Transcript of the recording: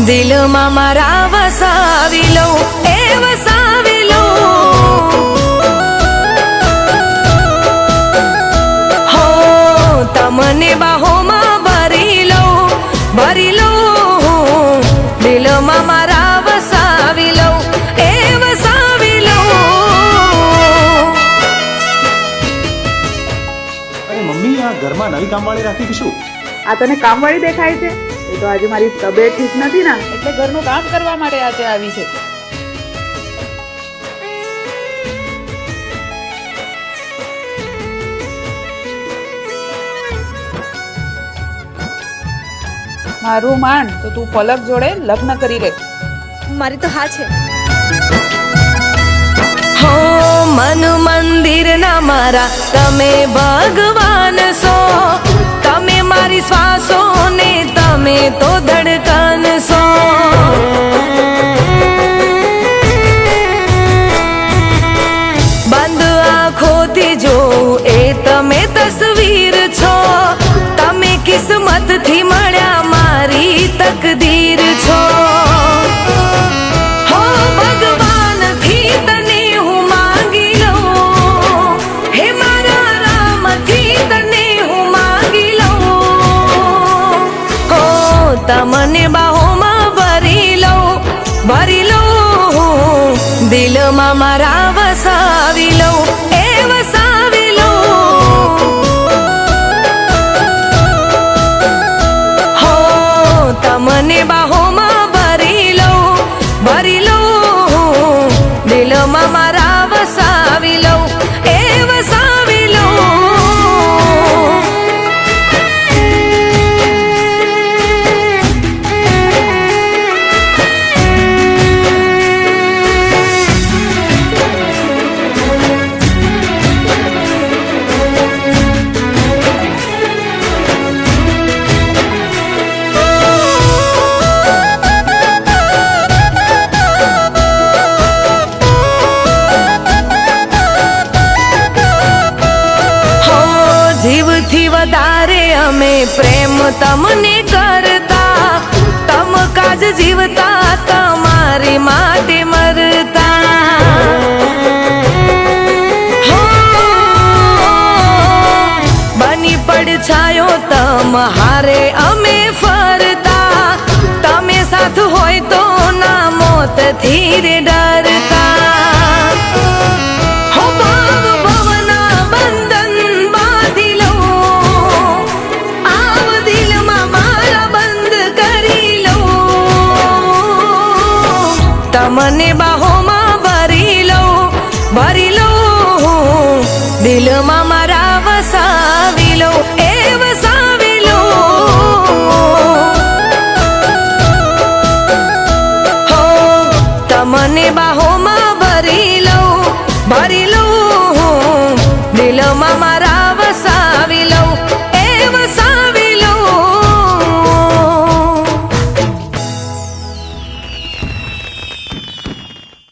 दिल में मारा वसावी लो ए वसावी लो हो तमने बाहो में भरी लो दिल में मारा वसावी लो ए वसावी लो। अरे मम्मी आ घर में नवी कामवाળી રાખી કે શું? આ તને કામવાળી દેખાય છે? એ તો આજે મારી તબિયત ઠીક નથી ને એટલે ઘરનું કામ કરવા માટે આજે આવી છે. મારું માન તો તું પલક જોડે લગ્ન કરી લે. મારી તો હા છે. हो मन मंदिर ना मारा तमे भगवान सो तमे मारी श्वासों ने तमे तो धड़कन सो बंद आँखों थी जो ए तमे तस्वीर छो तमे किस्मत थी मळ्या मारी तकदीर छो। हो भगवान थी तने तमने बाहों में भरी लो दिल में मारा वसावी लो ए वसावी लो हो तमने बाहों में भरी लो दिल में मारा वसावी लो ए वसावी लो। जीवथी वधारे अमे प्रेम तमने करता तम काज जीवता तमारी माटे मरता। हो बनी पड़छायो तम हारे अमे फरता तमे साथ होय तो ना मौत थी रे डरता। तमने बाहों में भरी लो दिल में मारा वसावी लो ए वसावी लो हो तमने बाहों में भरी लो ભરી લઉં